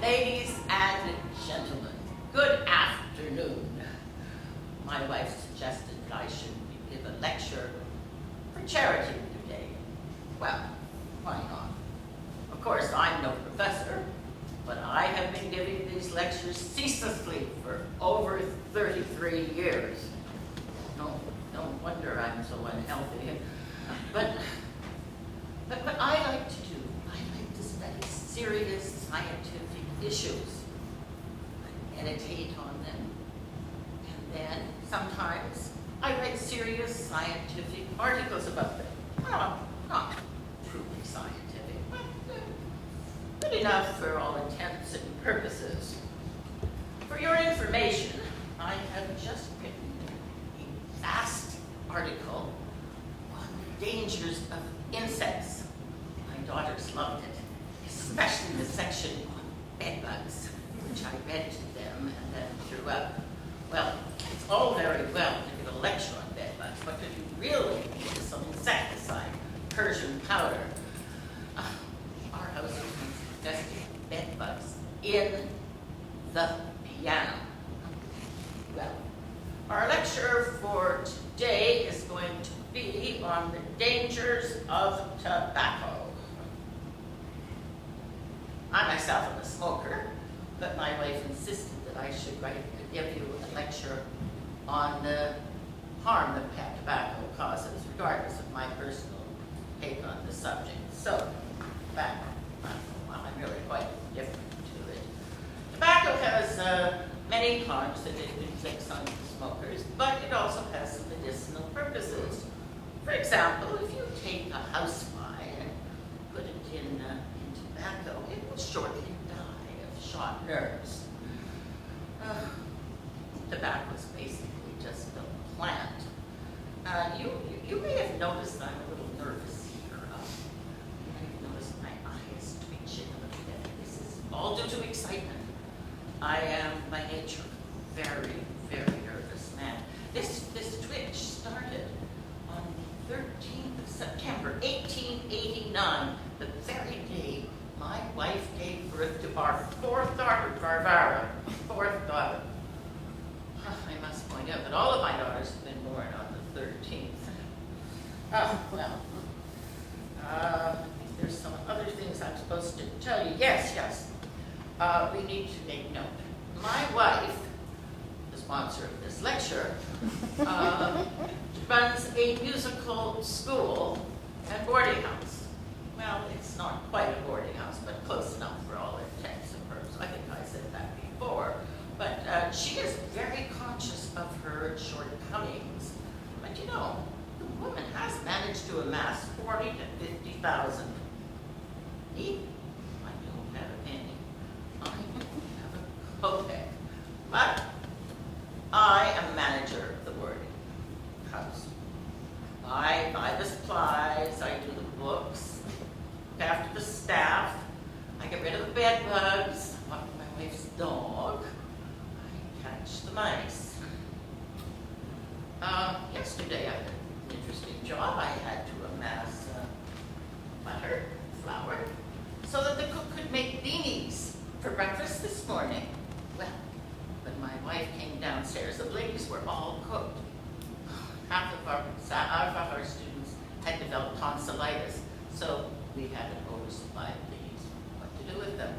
Ladies and gentlemen, good afternoon. My wife suggested that I should give a lecture for charity today. Well, why not? Of course, I'm no professor, but I have been giving these lectures ceaselessly for over 33 years. No wonder I'm so unhealthy. But what I like to do, I like to study serious scientific issues. I meditate on them. And then, sometimes, I write serious scientific articles about them. Well, not truly scientific, but good enough for all intents and purposes. For your information, I have just written a vast article on the dangers of insects. My daughters loved it, especially the section on bedbugs, which I read to them and then threw up. Well, it's all very well to give a lecture on bedbugs, but if you really need some insecticide, Persian powder, our house is infested with bedbugs in the piano. Well, our lecture for today is going to be on the dangers of tobacco. I myself am a smoker, but my wife insisted that I should give you a lecture on the harm that tobacco causes, regardless of my personal take on the subject. So, tobacco, well, I'm really quite different to it. Tobacco has many harms that it inflicts on smokers, but it also has some medicinal purposes. For example, if you take a housefly and put it in tobacco, it will shortly die of shot nerves. Tobacco is basically just a plant. You may have noticed I'm a little nervous here. You may have noticed my eyes twitching a little bit. This is all due to excitement. I am, by nature, a very, very nervous man. This twitch started on the 13th of September, 1889, the very day my wife gave birth to our fourth daughter, Varvara, fourth daughter. I must point out that all of my daughters have been born on the 13th. Oh, well, I think there's some other things I'm supposed to tell you. Yes. We need to make note. My wife, the sponsor of this lecture, runs a musical school and boarding house. Well, it's not quite a boarding house, but close enough for all intents and purposes. I think I said that before. But she is very conscious of her shortcomings. But you know, the woman has managed to amass 40 to 50,000. Me? I don't have a penny. I don't have a kopeck. But I am manager of the boarding house. I buy the supplies, I do the books, look after the staff, I get rid of the bed bugs, I walk my wife's dog, I catch the mice. Yesterday I had an interesting job. I had to amass butter, flour, so that the cook could make beanies for breakfast this morning. Well, when my wife came downstairs, the beanies were all cooked. Half of our students had developed tonsillitis, so we had an oversupply of beanies. What to do with them?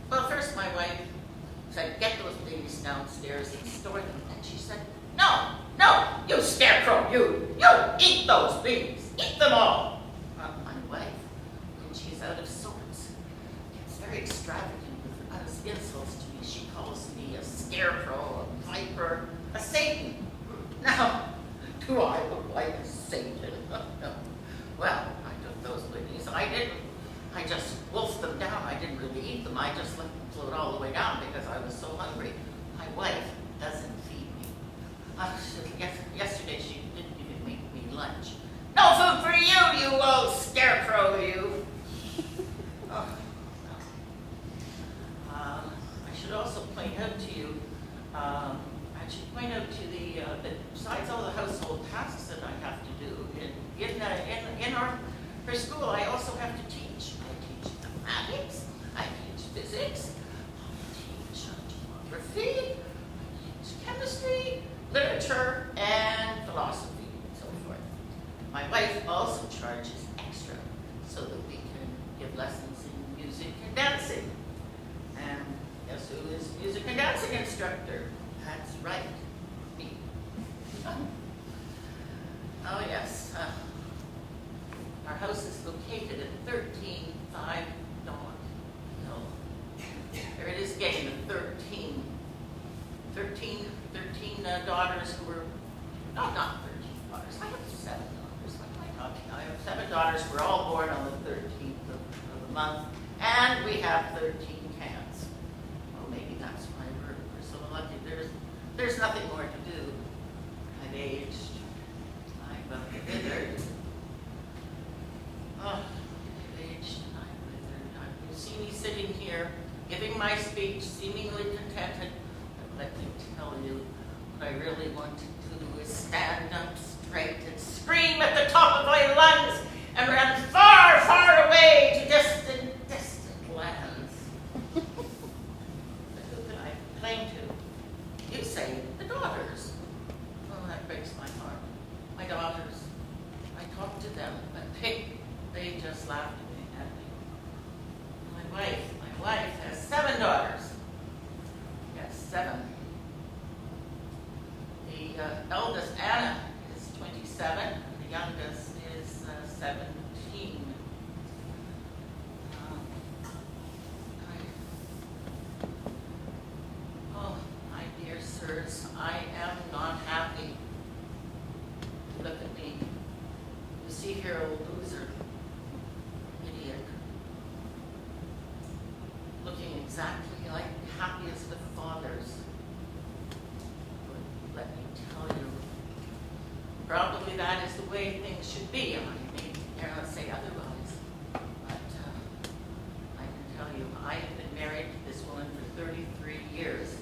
Well, first my wife said, get those beanies downstairs and store them. And she said, no, you scarecrow, you eat those beanies, eat them all. My wife, when she's out of sorts, gets very extravagant with insults to me. She calls me a scarecrow, a viper, a Satan. Now, do I look like a Satan? No. Well, I took those beanies. I just wolfed them down. I didn't really eat them. I just let them float all the way down because I was so hungry. My wife doesn't feed me. Yesterday she didn't even make me lunch. No food for you, you old scarecrow, you. Oh, I should also point out to you, that besides all the household tasks that I have to do in her school, I also have to teach. I teach mathematics, I teach physics, also charges extra so that we can give lessons in music and dancing. And guess who is music and dancing instructor? That's right, me. Oh yes, our house is located at 13.5 Dawn Hill. There it is again, the 13 daughters who were, no, not 13 daughters, I have 7 daughters, what am I talking? I have 7 daughters, we're all born on the 13th of the month, and we have 13 cats. Well, maybe that's why we're so lucky. There's nothing more to do. I've aged, I've withered. Oh, I've aged and I've withered. You see me sitting here, giving my speech, seemingly contented, but let me tell you, what I really want to do is stand up straight and scream at the top of my lungs and run far, far away to distant lands. But who can I complain to? You say the daughters. Oh, that breaks my heart. My daughters. I talk to them, but they just laugh at me. My wife has 7 daughters. Yes, 7. The eldest, Anna, is 27. The youngest is 17. Oh, my dear sirs, I am not happy. Look at me. You see here, old loser, idiot, looking exactly like the happiest of fathers. Let me tell you, probably that is the way things should be. I may dare not say otherwise, but I can tell you, I have been married to this woman for 33 years,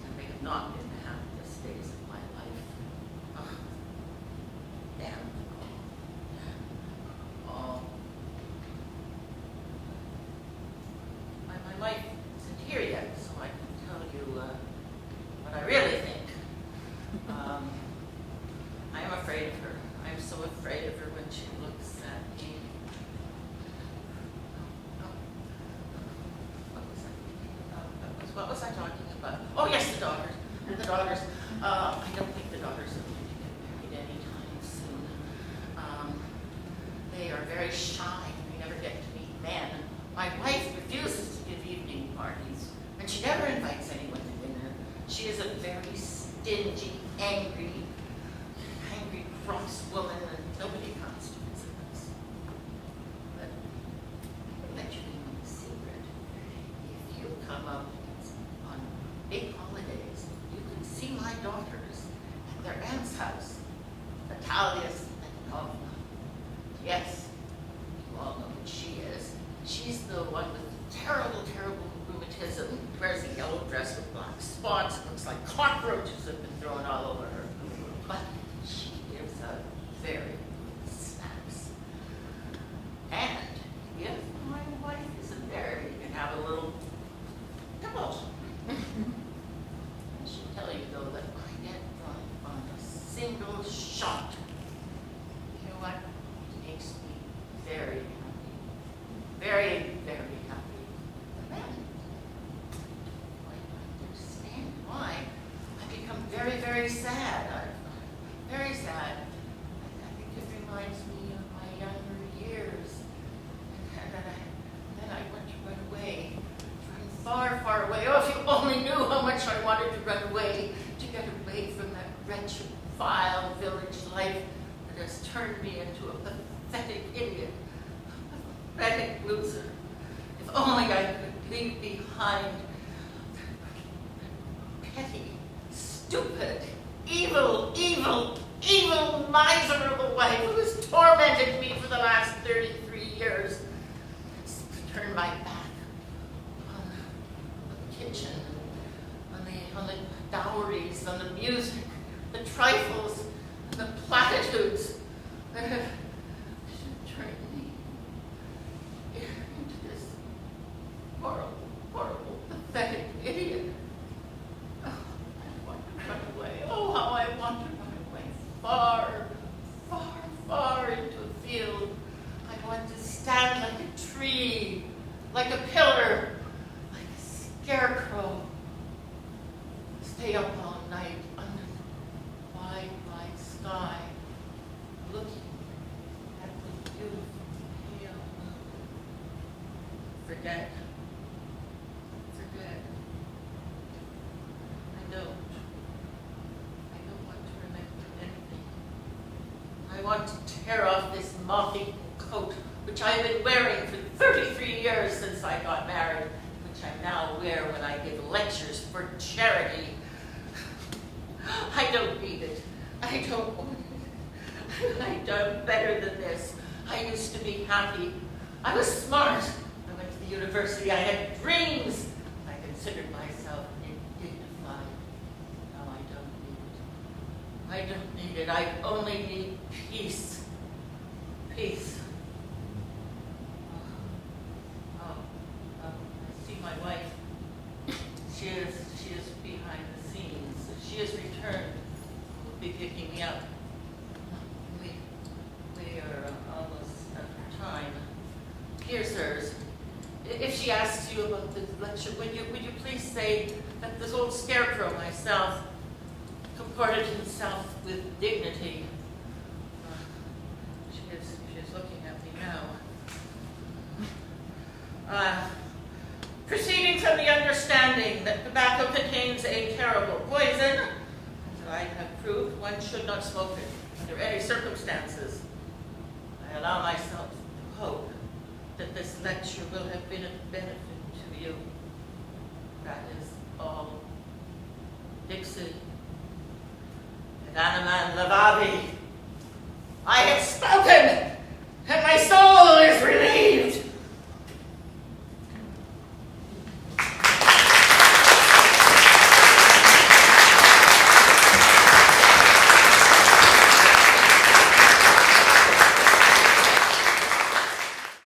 and they have not been the happiest days of my life. Oh, damn. Oh. My wife isn't here yet, so I can tell you what I really think. I am afraid of her. I am so afraid of her when she looks at me. What was I talking about? Oh yes, the daughters. The daughters. I don't think the daughters are going to get married anytime soon. They are very shy. They never get to meet men. My wife refuses to give evening parties, and she never invites anyone to dinner. She is a very stingy, angry, cross woman, and nobody comes to visit us. But I'll let you in on a secret. If you come up on big holidays, you can see my daughters at their aunt's house, Natalia's and Anton. Yes, you all know what she is. She's the one with the terrible, terrible rheumatism, wears a yellow dress with black spots, it looks like cockroaches have been thrown all over her. But she gives out very good snacks. And if my wife isn't there, you can have a little divulge. I should tell you, though, that I get drunk on a single shot. You know what? It makes me very happy. Very, very happy. But then, I don't understand why. I become very, very sad. Very sad. I think it reminds me of my younger years. And then I want to run away. Run far, far away. Oh, if you only knew how much I wanted to run away, to get away from that wretched, vile village life that has turned me into a pathetic idiot. A pathetic loser. If only I could leave behind petty, stupid, evil, miserable wife who has tormented me for the last 33 years. It's turned my back on the kitchen, on the dowries, on the music, the trifles, and the platitudes that have turned me into this horrible, horrible, pathetic idiot. Oh, I want to run away. Oh, how I want to run away. Far, far, far into forget. Forget. I don't. I don't want to remember anything. I want to tear off this moth-eaten coat, which I have been wearing for 33 years since I got married, which I now wear when I give lectures for charity. I don't need it. I don't want it. I've done better than this. I used to be happy. I was smart. I went to the university. I had dreams. I considered myself dignified. Now I don't need it. I don't need it. I only need peace. Peace. I see my wife. She is behind the scenes. She has returned. Will be picking me up. We are almost at her time. Here, sirs. If she asks you about the lecture, would you please say that this old scarecrow myself comported himself with dignity? She is looking at me now. Proceeding from the understanding that tobacco contains a terrible poison, as I have proved, one should not smoke it under any circumstances. I allow myself to hope that this lecture will have been of benefit to you. That is all. Dixie. Evaneman Lavavi. I have